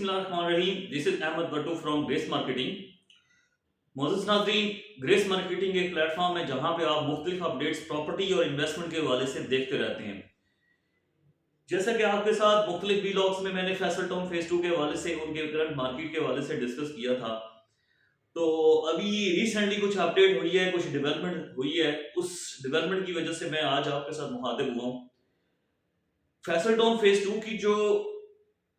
बिस्मिल्लाहिर्रहमानिर्रहीम। This is Ahmad Battu from Grace marketing. मोअज़्ज़िज़ नाज़रीन, ग्रेस मार्केटिंग एक प्लेटफॉर्म है जहां पे आप मुख्तलिफ अपडेट्स प्रॉपर्टी और इन्वेस्टमेंट के हवाले से देखते रहते हैं। जैसा कि आपके साथ मुख्तलिफ व्लॉग्स में मैंने फैसल टाउन फेज 2 के हवाले से, उनके करंट मार्केट के हवाले से डिस्कस किया था। तो अभी रिसेंटली कुछ अपडेट हुई है, कुछ डेवलपमेंट हुई है। उस डेवलपमेंट की वजह से मैं आज आपके साथ मुखातिब हुआ हूँ। फैसल टाउन फेज 2 की जो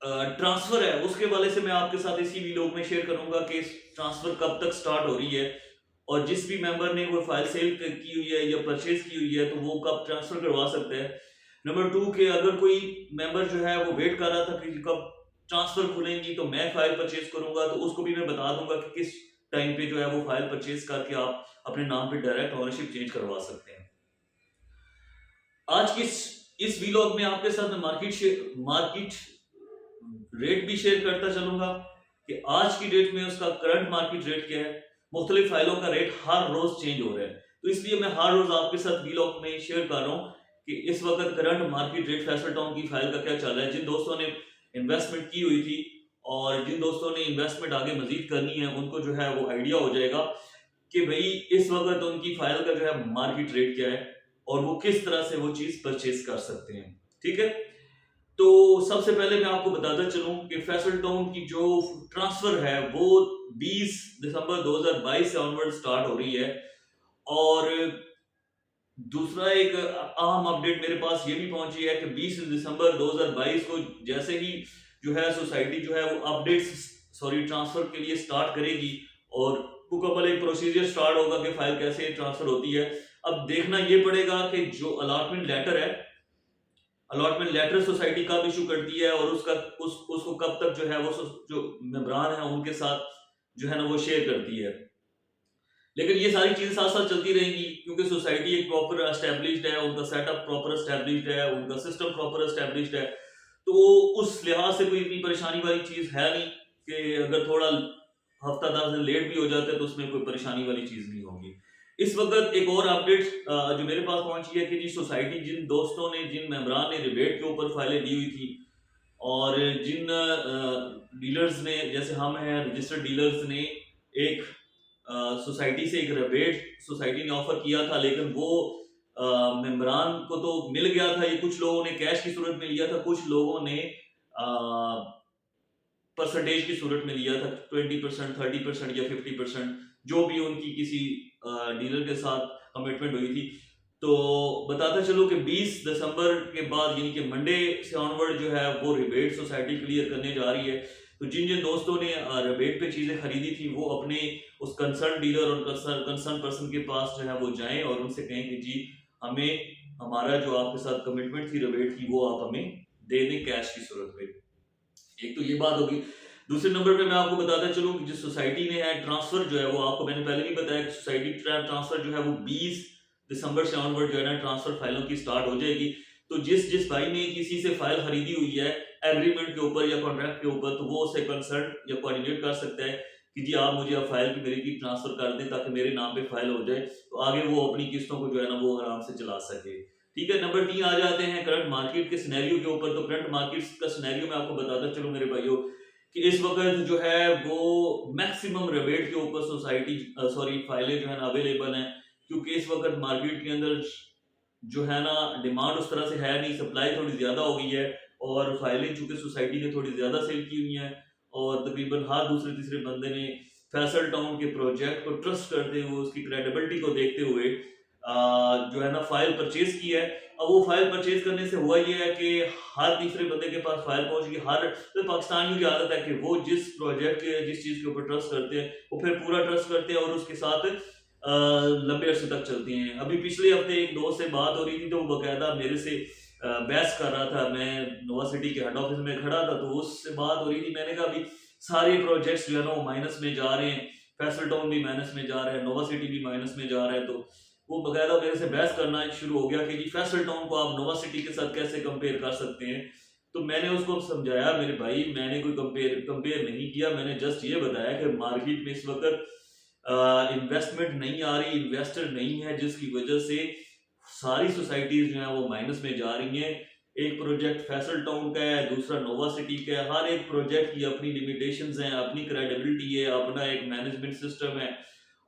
ट्रांसफर है उसके वाले से मैं आपके साथ इसी वीडियो में शेयर करूंगा कि ट्रांसफर कब तक स्टार्ट हो रही है, और जिस भी मेंबर ने वो फाइल सेल की हुई है या परचेज की हुई है तो वो कब ट्रांसफर करवा सकते हैं। नंबर 2 के अगर कोई मेंबर जो है वो वेट कर रहा था कि कब ट्रांसफर खुलेंगी तो मैं फाइल परचेज करूंगा, तो उसको भी मैं बता दूंगा कि किस टाइम पे जो है वो फाइल परचेज करके आप अपने नाम पे डायरेक्ट ओनरशिप चेंज करवा सकते हैं। आज की इस वीलॉग में आपके साथ मैं मार्केट रेट भी शेयर करता चलूंगा कि आज की डेट में उसका करंट मार्केट रेट क्या है। मुख्तलिफ फाइलों का रेट हर रोज चेंज हो रहा है, तो इसलिए मैं हर रोज आपके साथ वीलॉग में शेयर कर रहा हूँ कि इस वक्त current market rate Faisal town की फाइल का क्या चल रहा है। जिन दोस्तों ने इन्वेस्टमेंट की हुई थी और जिन दोस्तों ने इन्वेस्टमेंट आगे मजीद करनी है, उनको जो है वो आइडिया हो जाएगा कि भाई इस वक्त उनकी फाइल का जो है मार्केट रेट क्या है और वो किस तरह से वो चीज परचेज कर सकते हैं। ठीक है, तो सबसे पहले मैं आपको बताता चलूं कि फैसल टाउन की जो ट्रांसफर है वो 20 दिसंबर 2022 से ऑनवर्ड स्टार्ट हो रही है। और दूसरा एक अहम अपडेट मेरे पास ये भी पहुंची है कि 20 दिसंबर 2022 को जैसे ही जो है सोसाइटी जो है वो अपडेट्स ट्रांसफर के लिए स्टार्ट करेगी और मुकम्मल एक प्रोसीजर स्टार्ट होगा कि फाइल कैसे ट्रांसफर होती है। अब देखना ये पड़ेगा कि जो अलॉटमेंट लेटर है, अलॉटमेंट लेटर सोसाइटी कब इशू करती है और उसको कब तक जो है वो जो मेंबरान है उनके साथ जो है ना वो शेयर करती है। लेकिन ये सारी चीजें साथ साथ चलती रहेंगी क्योंकि सोसाइटी एक प्रॉपर एस्टेब्लिश्ड है, उनका सेटअप प्रॉपर एस्टेब्लिश्ड है, उनका सिस्टम प्रॉपर एस्टेब्लिश्ड है। तो उस लिहाज से कोई इतनी परेशानी वाली चीज है नहीं कि अगर थोड़ा हफ्ता 10 दिन लेट भी हो जाता है तो उसमें कोई परेशानी वाली चीज नहीं होगी। इस वक्त एक और अपडेट जो मेरे पास पहुंची है कि जी सोसाइटी जिन दोस्तों ने, जिन मेंबरान ने रिबेट के ऊपर फाइलें दी हुई थी और जिन डीलर्स ने, जैसे हम हैं रजिस्टर्ड डीलर्स ने, एक सोसाइटी से एक रिबेट सोसाइटी ने ऑफर किया था, लेकिन वो मेंबरान को तो मिल गया था। ये कुछ लोगों ने कैश की सूरत में लिया था, कुछ लोगों ने परसेंटेज की सूरत में लिया था, 20%, 30% या 50%, जो भी उनकी किसी डीलर के साथ कमिटमेंट हुई थी। तो बताता चलो कि 20 दिसंबर के बाद यानी कि मंडे से ऑनवर्ड जो है वो रिबेट सोसाइटी क्लियर करने जा रही है। तो जिन जिन दोस्तों ने रिबेट पे चीजें खरीदी थी वो अपने उस कंसर्न डीलर और कंसर्न पर्सन के पास जो है वो जाएं और उनसे कहें कि जी हमें हमारा जो आपके साथ कमिटमेंट थी रिबेट की वो आप हमें दे दें कैश की सूरत में। एक तो ये बात होगी। दूसरे नंबर पे मैं आपको बताता चलूं कि जिस सोसाइटी ने है ट्रांसफर जो है वो, आपको मैंने पहले भी बताया कि सोसाइटी ट्रांसफर जो है वो 20 दिसंबर से ऑनवर्ड जो है ना ट्रांसफर फाइलों की स्टार्ट हो जाएगी। तो जिस जिस भाई ने किसी से फाइल खरीदी हुई है एग्रीमेंट के ऊपर या कॉन्ट्रैक्ट के ऊपर, तो वो उसे कंसल्ट या कोऑर्डिनेट कर सकता है कि जी आप मुझे अब फाइल की मेरी की ट्रांसफर कर दें ताकि मेरे नाम पे फाइल हो जाए, तो आगे वो अपनी किस्तों को जो है ना वो आराम से चला सके। ठीक है, नंबर 3 आ जाते हैं करंट मार्केट के सिनेरियो के ऊपर। तो करंट मार्केट का सिनेरियो मैं आपको बताता चलूं मेरे भाइयों कि इस वक्त जो है वो मैक्सिमम रिबेट के ऊपर सोसाइटी फाइलें जो है ना अवेलेबल हैं, क्योंकि इस वक्त मार्केट के अंदर जो है ना डिमांड उस तरह से है नहीं, सप्लाई थोड़ी ज्यादा हो गई है और फाइलें चूंकि सोसाइटी ने थोड़ी ज्यादा सेल की हुई हैं और तकरीबन हर दूसरे तीसरे बंदे ने फैसल टाउन के प्रोजेक्ट को ट्रस्ट करते हुए, उसकी क्रेडिबिलिटी को देखते हुए जो है ना फाइल परचेज की है। अब वो फाइल परचेज करने से हुआ ये है कि हर तीसरे बंदे के पास फाइल पहुंच गई। हर तो पाकिस्तानियों की आदत है कि वो जिस प्रोजेक्ट के जिस चीज के ऊपर ट्रस्ट करते हैं वो फिर पूरा ट्रस्ट करते हैं और उसके साथ लंबे अरसे तक चलती हैं। अभी पिछले हफ्ते एक दोस्त से बात हो रही थी तो वो बकायदा मेरे से बहस कर रहा था। मैं नोवा सिटी के हेड ऑफिस में खड़ा था तो उससे बात हो रही थी। मैंने कहा अभी सारे प्रोजेक्ट्स जो है ना वो माइनस में जा रहे हैं, फैसल टाउन भी माइनस में जा रहा है, नोवा सिटी भी माइनस में जा रहा है। तो वो बकायदा मेरे से बहस करना शुरू हो गया कि जी फैसल टाउन को आप नोवा सिटी के साथ कैसे कंपेयर कर सकते हैं। तो मैंने उसको समझाया, मेरे भाई मैंने कोई कंपेयर नहीं किया, मैंने जस्ट ये बताया कि मार्केट में इस वक्त इन्वेस्टमेंट नहीं आ रही, इन्वेस्टर नहीं है, जिसकी वजह से सारी सोसाइटीज जो है वो माइनस में जा रही हैं। एक प्रोजेक्ट फैसल टाउन का है, दूसरा नोवा सिटी का है। हर एक प्रोजेक्ट की अपनी लिमिटेशंस हैं, अपनी क्रेडिबिलिटी है, अपना एक मैनेजमेंट सिस्टम है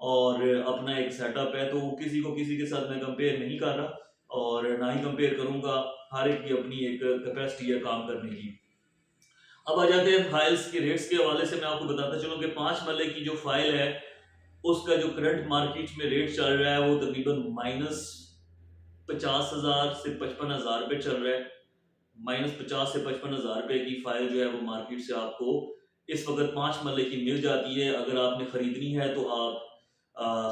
और अपना एक सेटअप है। तो किसी को किसी के साथ मैं कंपेयर नहीं कर रहा और ना ही कंपेयर करूंगा। हर एक की अपनी एक कैपेसिटी है काम करने की। अब आ जाते हैं फाइल्स के रेट्स के हवाले से। मैं आपको बताता चलूं कि 5 मरले की जो फाइल है उसका जो करंट मार्केट में रेट चल रहा है वो तकरीबन -50,000 से 55,000 रुपये चल रहा है। -50 से 55,000 रुपये की फाइल जो है वो मार्केट से आपको इस वक्त 5 मरले की मिल जाती है। अगर आपने खरीदनी है तो आप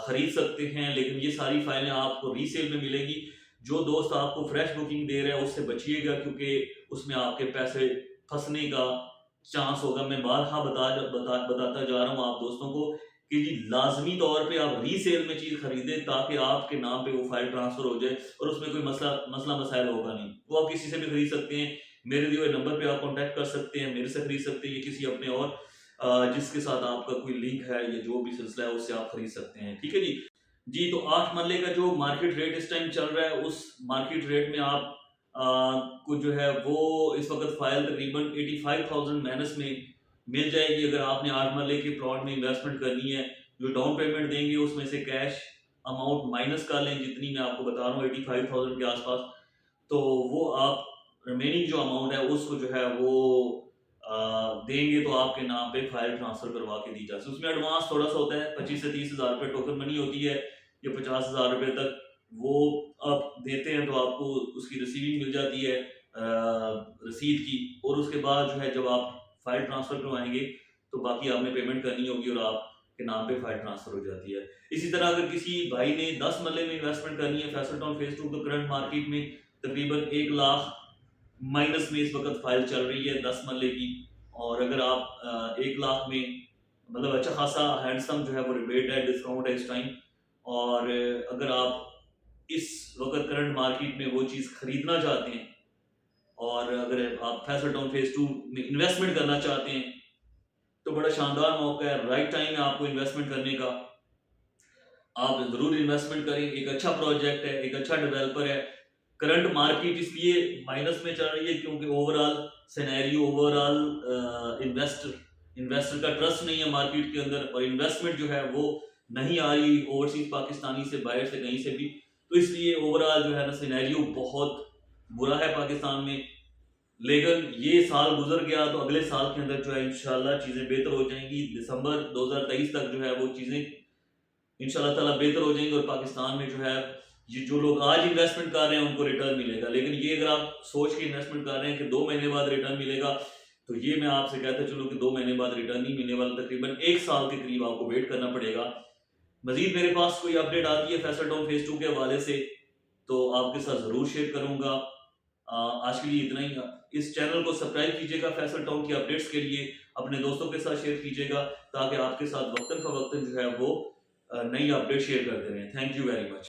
खरीद सकते हैं, लेकिन ये सारी फाइलें आपको रीसेल में मिलेगी। जो दोस्त आपको फ्रेश बुकिंग दे रहा है उससे बचिएगा, क्योंकि उसमें आपके पैसे फंसने का चांस होगा। मैं बारहा बताता जा रहा हूँ आप दोस्तों को कि जी लाजमी तौर पे आप रीसेल में चीज़ खरीदें ताकि आपके नाम पे वो फाइल ट्रांसफर हो जाए और उसमें कोई मसला मसाइल होगा नहीं। वो आप किसी से भी खरीद सकते हैं। मेरे दिए हुए नंबर पे आप कांटेक्ट कर सकते हैं, मेरे से खरीद सकते हैं या किसी अपने और जिसके साथ आपका कोई लिंक है या जो भी सिलसिला है उससे आप खरीद सकते हैं। ठीक है जी। जी, तो 8 मरले का जो मार्केट रेट इस टाइम चल रहा है उस मार्केट रेट में आप को जो है वो इस वक्त फाइल तकरीबन 85,000 माइनस में मिल जाएगी। अगर आपने 8 मरले के प्लॉट में इन्वेस्टमेंट करनी है, जो डाउन पेमेंट देंगे उसमें से कैश अमाउंट माइनस कर लें, जितनी मैं आपको बता रहा हूँ 85,000 के आसपास, तो वो आप रिमेनिंग जो अमाउंट है उसको जो है वो देंगे तो आपके नाम पे फाइल ट्रांसफर करवा के दी जा सकती है। उसमें एडवांस थोड़ा सा होता है, 25 से 30,000 रुपये टोकन मनी होती है, या 50,000 रुपये तक वो आप देते हैं तो आपको उसकी रिसीविंग मिल जाती है रसीद की। और उसके बाद जो है जब आप फाइल ट्रांसफर करवाएंगे तो बाकी आपने पेमेंट करनी होगी और आपके नाम पे फाइल ट्रांसफर हो जाती है। इसी तरह अगर किसी भाई ने 10 मरले में इन्वेस्टमेंट करनी है फैसल टाउन फेज 2, तो करंट मार्केट में तकरीबन 1 लाख माइनस में इस वक्त फाइल चल रही है 10 मरले की। और अगर आप 1 लाख में मतलब अच्छा खासा हैंडसम जो है वो रिबेट है, डिस्काउंट है इस टाइम। और अगर आप इस वक्त करंट मार्केट में वो चीज़ खरीदना चाहते हैं और अगर आप फैसल टाउन फेज 2 में इन्वेस्टमेंट करना चाहते हैं तो बड़ा शानदार मौका है, राइट टाइम है आपको इन्वेस्टमेंट करने का। आप ज़रूर इन्वेस्टमेंट करें। एक अच्छा प्रोजेक्ट है, एक अच्छा डेवलपर है। करंट मार्केट इसलिए माइनस में चल रही है क्योंकि ओवरऑल सिनेरियो, ओवरऑल इन्वेस्टर का ट्रस्ट नहीं है मार्केट के अंदर, और इन्वेस्टमेंट जो है वो नहीं आ रही ओवरसीज पाकिस्तानी से, बाहर से, कहीं से भी। तो इसलिए ओवरऑल जो है ना सिनेरियो बहुत बुरा है पाकिस्तान में। लेकिन ये साल गुजर गया तो अगले साल के अंदर जो है इंशाल्लाह चीज़ें बेहतर हो जाएंगी। दिसंबर 2023 तक जो है वो चीज़ें इंशाल्लाह ताला बेहतर हो जाएंगे और पाकिस्तान में जो है ये जो लोग आज इन्वेस्टमेंट कर रहे हैं उनको रिटर्न मिलेगा। लेकिन ये अगर आप सोच के इन्वेस्टमेंट कर रहे हैं कि 2 महीने बाद रिटर्न मिलेगा, तो ये मैं आपसे कहता चलूँ कि 2 महीने बाद रिटर्न नहीं मिलने वाला, तकरीबन 1 साल के करीब आपको वेट करना पड़ेगा। मजीद मेरे पास कोई अपडेट आती है फैसल टाउन फेज 2 के हवाले से तो आपके साथ ज़रूर शेयर करूंगा। आज के लिए इतना ही। इस चैनल को सब्सक्राइब कीजिएगा फैसल टाउन की अपडेट्स के लिए, अपने दोस्तों के साथ शेयर कीजिएगा ताकि आपके साथ वक्तन फ़वक्तन जो है वो नई अपडेट शेयर करते रहें। Thank you very much.